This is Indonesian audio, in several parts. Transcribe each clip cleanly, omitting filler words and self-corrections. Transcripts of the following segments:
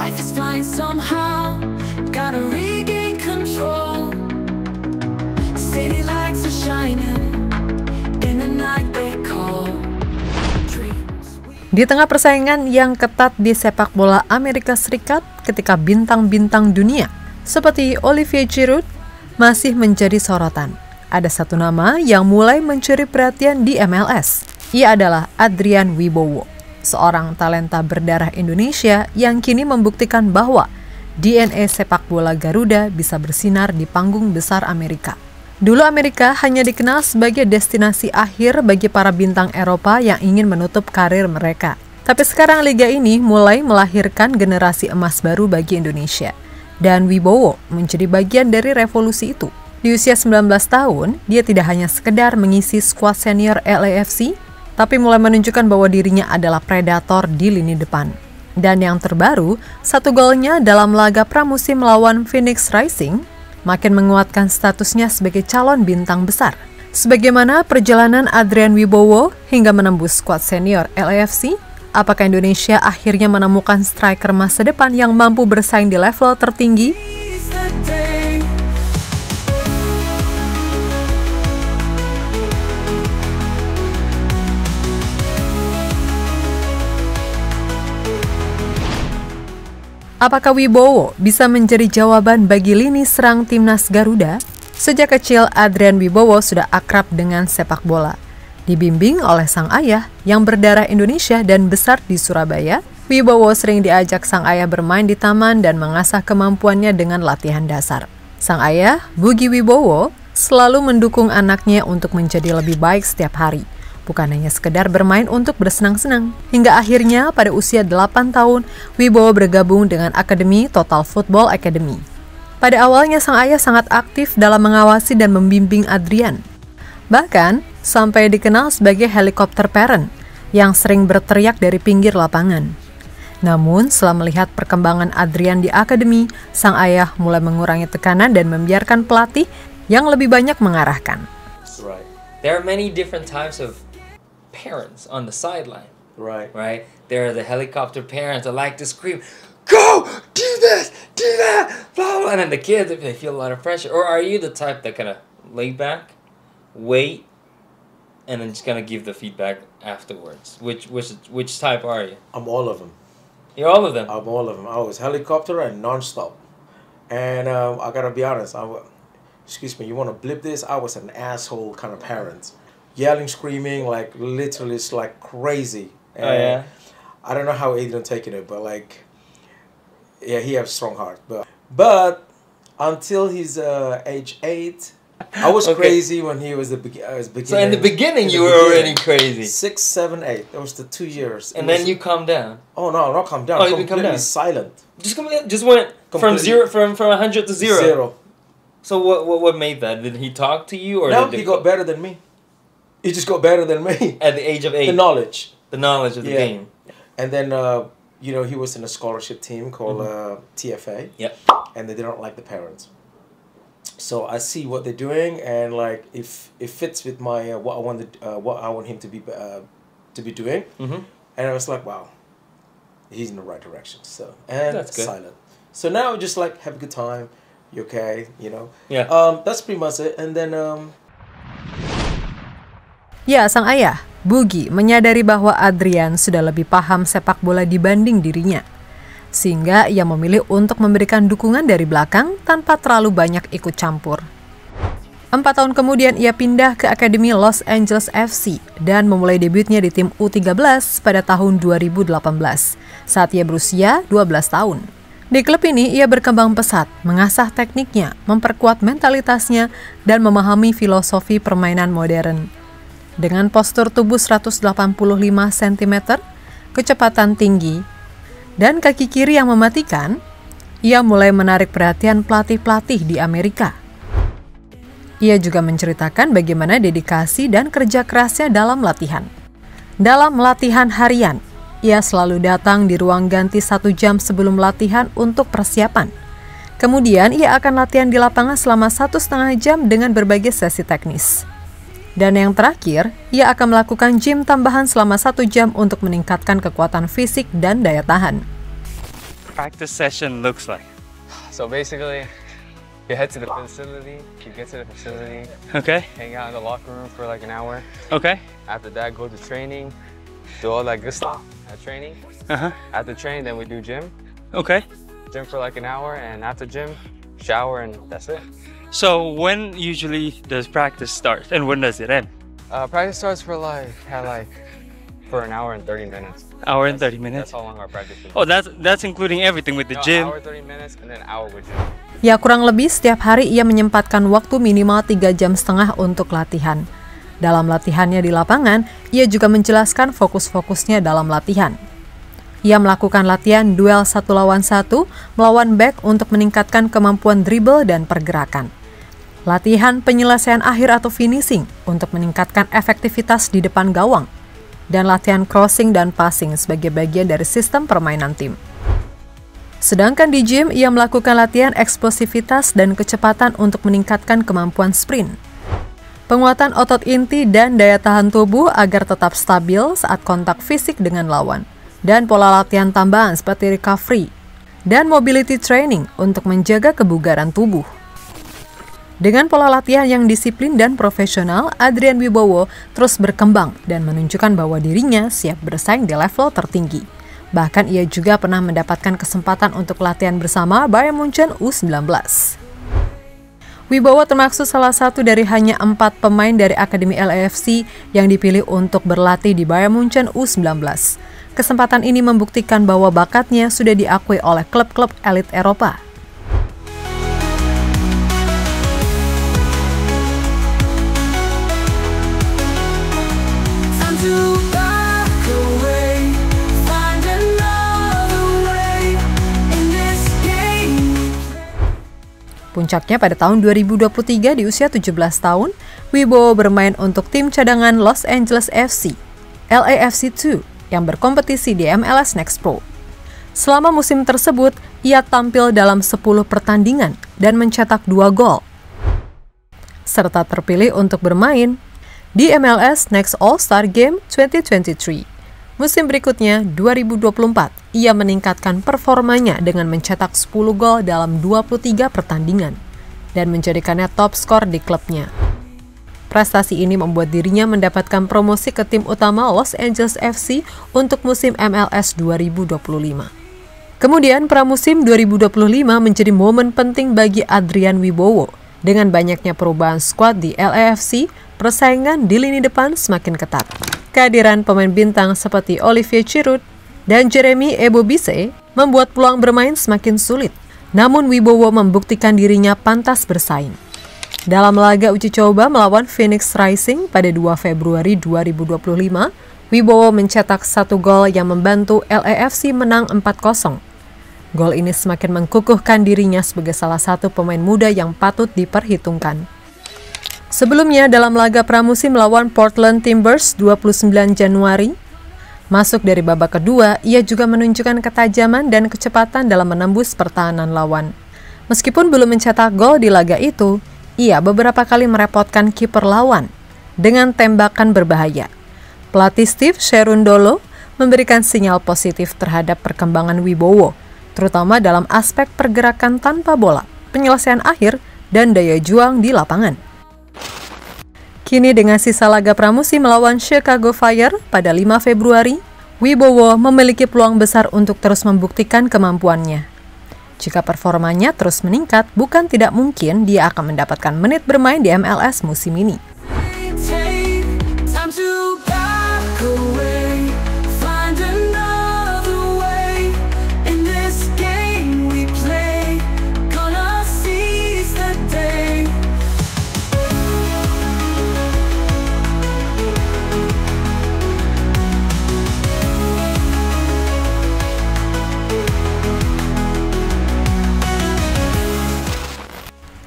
Life is fine somehow, gotta regain control. City lights are shining in the night they call dreams. Di tengah persaingan yang ketat di sepak bola Amerika Serikat ketika bintang-bintang dunia seperti Olivier Giroud masih menjadi sorotan, ada satu nama yang mulai mencuri perhatian di MLS. Ia adalah Adrian Wibowo, seorang talenta berdarah Indonesia yang kini membuktikan bahwa DNA sepak bola Garuda bisa bersinar di panggung besar Amerika. Dulu Amerika hanya dikenal sebagai destinasi akhir bagi para bintang Eropa yang ingin menutup karir mereka. Tapi sekarang liga ini mulai melahirkan generasi emas baru bagi Indonesia. Dan Wibowo menjadi bagian dari revolusi itu. Di usia 19 tahun, dia tidak hanya sekedar mengisi skuad senior LAFC, tapi mulai menunjukkan bahwa dirinya adalah predator di lini depan. Dan yang terbaru, satu golnya dalam laga pramusim melawan Phoenix Rising makin menguatkan statusnya sebagai calon bintang besar. Sebagaimana perjalanan Adrian Wibowo hingga menembus skuad senior LAFC, apakah Indonesia akhirnya menemukan striker masa depan yang mampu bersaing di level tertinggi? Apakah Wibowo bisa menjadi jawaban bagi lini serang timnas Garuda? Sejak kecil, Adrian Wibowo sudah akrab dengan sepak bola. Dibimbing oleh sang ayah yang berdarah Indonesia dan besar di Surabaya, Wibowo sering diajak sang ayah bermain di taman dan mengasah kemampuannya dengan latihan dasar. Sang ayah, Bugi Wibowo, selalu mendukung anaknya untuk menjadi lebih baik setiap hari. Bukan hanya sekedar bermain untuk bersenang-senang. Hingga akhirnya pada usia 8 tahun, Wibowo bergabung dengan Akademi Total Football Academy. Pada awalnya sang ayah sangat aktif dalam mengawasi dan membimbing Adrian. Bahkan, sampai dikenal sebagai helikopter parent yang sering berteriak dari pinggir lapangan. Namun, setelah melihat perkembangan Adrian di akademi, sang ayah mulai mengurangi tekanan dan membiarkan pelatih yang lebih banyak mengarahkan. Right. There are many different types of parents on the sideline. Right. Right? There are the helicopter parents that like to scream, "Go! Do this! Do that!" Blah, blah. And then the kids, they feel a lot of pressure. Or are you the type that kind of lay back, wait, and then just kind of give the feedback afterwards? Which type are you? I'm all of them. You're all of them? I'm all of them. I was helicopter and non-stop. And I gotta be honest, excuse me, you want to blip this? I was an asshole kind of parent. Yelling, screaming, like literally it's like crazy. And Oh, yeah? I don't know how Adrian taking it, but like, yeah, he has a strong heart. But until he's age 8, I was Okay. crazy when he was beginning. So in the beginning, you were already crazy. 6, 7, 8. That was the 2 years. And then you calmed down. Oh no, not calm down. Oh, you didn't calm Completely down? silent. Just went from Completely. from 100 to zero. Zero. So what made that? Did he talk to you, or No, did he got better than me. He just got better than me. at the age of 8? The knowledge. The knowledge of the Yeah. game. And then, you know, he was in a scholarship team called TFA. Yep. And they didn't like the parents. So I see what they're doing, and like if it fits with my what I want him to be doing. Mm-hmm. And I was like, wow, he's in the right direction. So and That's good. silent. So now just like have a good time. You okay? You know. Yeah. That's pretty much it. And then Ya, sang ayah, Bugi, menyadari bahwa Adrian sudah lebih paham sepak bola dibanding dirinya. Sehingga ia memilih untuk memberikan dukungan dari belakang tanpa terlalu banyak ikut campur. 4 tahun kemudian ia pindah ke Akademi Los Angeles FC dan memulai debutnya di tim U13 pada tahun 2018 saat ia berusia 12 tahun. Di klub ini ia berkembang pesat, mengasah tekniknya, memperkuat mentalitasnya, dan memahami filosofi permainan modern. Dengan postur tubuh 185 cm, kecepatan tinggi, dan kaki kiri yang mematikan, ia mulai menarik perhatian pelatih-pelatih di Amerika. Ia juga menceritakan bagaimana dedikasi dan kerja kerasnya dalam latihan. Dalam latihan harian, ia selalu datang di ruang ganti 1 jam sebelum latihan untuk persiapan. Kemudian ia akan latihan di lapangan selama 1,5 jam dengan berbagai sesi teknis. Dan yang terakhir, ia akan melakukan gym tambahan selama 1 jam untuk meningkatkan kekuatan fisik dan daya tahan. practice session looks like? So basically, you head to the facility, you get to the facility, Okay. hang out in the locker room for like an hour. Okay. After that, go to training, do all that good stuff at training. After training, then we do gym. Okay. Gym for like an hour, and after gym, shower, and that's it. So when usually does practice start and when does it end? Practice starts for for an hour and 30 minutes. Hour and 30 minutes. That's how long our practice is. Oh, that's including everything with the gym. Hour 30 minutes and then an hour with gym. Ya, kurang lebih setiap hari ia menyempatkan waktu minimal 3,5 jam untuk latihan. Dalam latihannya di lapangan, ia juga menjelaskan fokus-fokusnya dalam latihan. Ia melakukan latihan duel 1 lawan 1 melawan back untuk meningkatkan kemampuan dribble dan pergerakan. Latihan penyelesaian akhir atau finishing untuk meningkatkan efektivitas di depan gawang. Dan latihan crossing dan passing sebagai bagian dari sistem permainan tim. Sedangkan di gym, ia melakukan latihan eksplosivitas dan kecepatan untuk meningkatkan kemampuan sprint. Penguatan otot inti dan daya tahan tubuh agar tetap stabil saat kontak fisik dengan lawan. Dan pola latihan tambahan seperti recovery dan mobility training untuk menjaga kebugaran tubuh. Dengan pola latihan yang disiplin dan profesional, Adrian Wibowo terus berkembang dan menunjukkan bahwa dirinya siap bersaing di level tertinggi. Bahkan ia juga pernah mendapatkan kesempatan untuk latihan bersama Bayern Munchen U19. Wibowo termasuk salah satu dari hanya 4 pemain dari Akademi LAFC yang dipilih untuk berlatih di Bayern Munchen U19. Kesempatan ini membuktikan bahwa bakatnya sudah diakui oleh klub-klub elit Eropa. Puncaknya pada tahun 2023 di usia 17 tahun, Wibowo bermain untuk tim cadangan Los Angeles FC, LAFC 2, yang berkompetisi di MLS Next Pro. Selama musim tersebut, ia tampil dalam 10 pertandingan dan mencetak 2 gol, serta terpilih untuk bermain di MLS Next All-Star Game 2023. Musim berikutnya, 2024, ia meningkatkan performanya dengan mencetak 10 gol dalam 23 pertandingan dan menjadikannya top skor di klubnya. Prestasi ini membuat dirinya mendapatkan promosi ke tim utama Los Angeles FC untuk musim MLS 2025. Kemudian, pramusim 2025 menjadi momen penting bagi Adrian Wibowo. Dengan banyaknya perubahan skuad di LAFC, persaingan di lini depan semakin ketat. Kehadiran pemain bintang seperti Olivier Giroud dan Jeremy Ebobisse membuat peluang bermain semakin sulit. Namun Wibowo membuktikan dirinya pantas bersaing. Dalam laga uji coba melawan Phoenix Rising pada 2 Februari 2025, Wibowo mencetak 1 gol yang membantu LAFC menang 4-0. Gol ini semakin mengukuhkan dirinya sebagai salah satu pemain muda yang patut diperhitungkan. Sebelumnya, dalam laga pramusim melawan Portland Timbers 29 Januari, masuk dari babak kedua, ia juga menunjukkan ketajaman dan kecepatan dalam menembus pertahanan lawan. Meskipun belum mencetak gol di laga itu, ia beberapa kali merepotkan kiper lawan dengan tembakan berbahaya. Pelatih Steve Cherundolo memberikan sinyal positif terhadap perkembangan Wibowo, terutama dalam aspek pergerakan tanpa bola, penyelesaian akhir, dan daya juang di lapangan. Kini dengan sisa laga pramusim melawan Chicago Fire pada 5 Februari, Wibowo memiliki peluang besar untuk terus membuktikan kemampuannya. Jika performanya terus meningkat, bukan tidak mungkin dia akan mendapatkan menit bermain di MLS musim ini.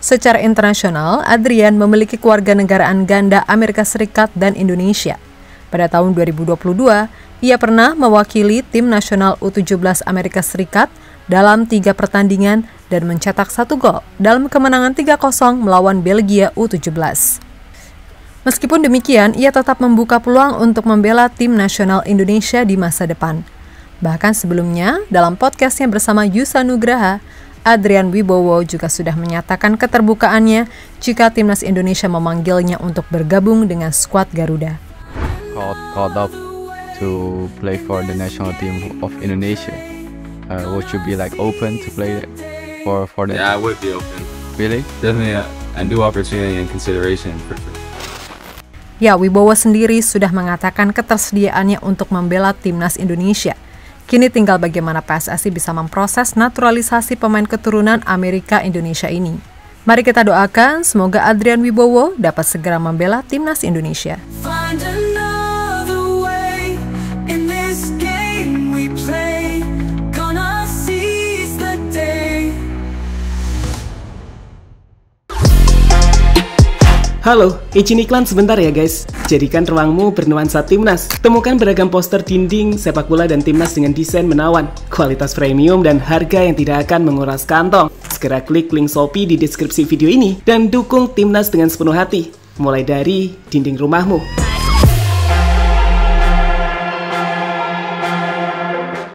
Secara internasional, Adrian memiliki kewarganegaraan ganda Amerika Serikat dan Indonesia. Pada tahun 2022, ia pernah mewakili tim nasional U17 Amerika Serikat dalam 3 pertandingan dan mencetak 1 gol dalam kemenangan 3-0 melawan Belgia U17. Meskipun demikian, ia tetap membuka peluang untuk membela tim nasional Indonesia di masa depan. Bahkan sebelumnya, dalam podcastnya bersama Yusa Nugraha, Adrian Wibowo juga sudah menyatakan keterbukaannya jika timnas Indonesia memanggilnya untuk bergabung dengan skuad Garuda. Called up to play for the national team of Indonesia. Would you be like open to play for that? Yeah, I would be open. Really? Definitely a new opportunity and consideration for sure. Ya, Wibowo sendiri sudah mengatakan ketersediaannya untuk membela timnas Indonesia. Kini tinggal bagaimana PSSI bisa memproses naturalisasi pemain keturunan Amerika Indonesia ini. Mari kita doakan semoga Adrian Wibowo dapat segera membela timnas Indonesia. Find another way in this game we play. Gonna seize the day. Halo, izin iklan sebentar ya guys. Jadikan ruangmu bernuansa timnas. Temukan beragam poster dinding, sepak bola dan timnas dengan desain menawan, kualitas premium dan harga yang tidak akan menguras kantong. Segera klik link Shopee di deskripsi video ini dan dukung timnas dengan sepenuh hati. Mulai dari dinding rumahmu.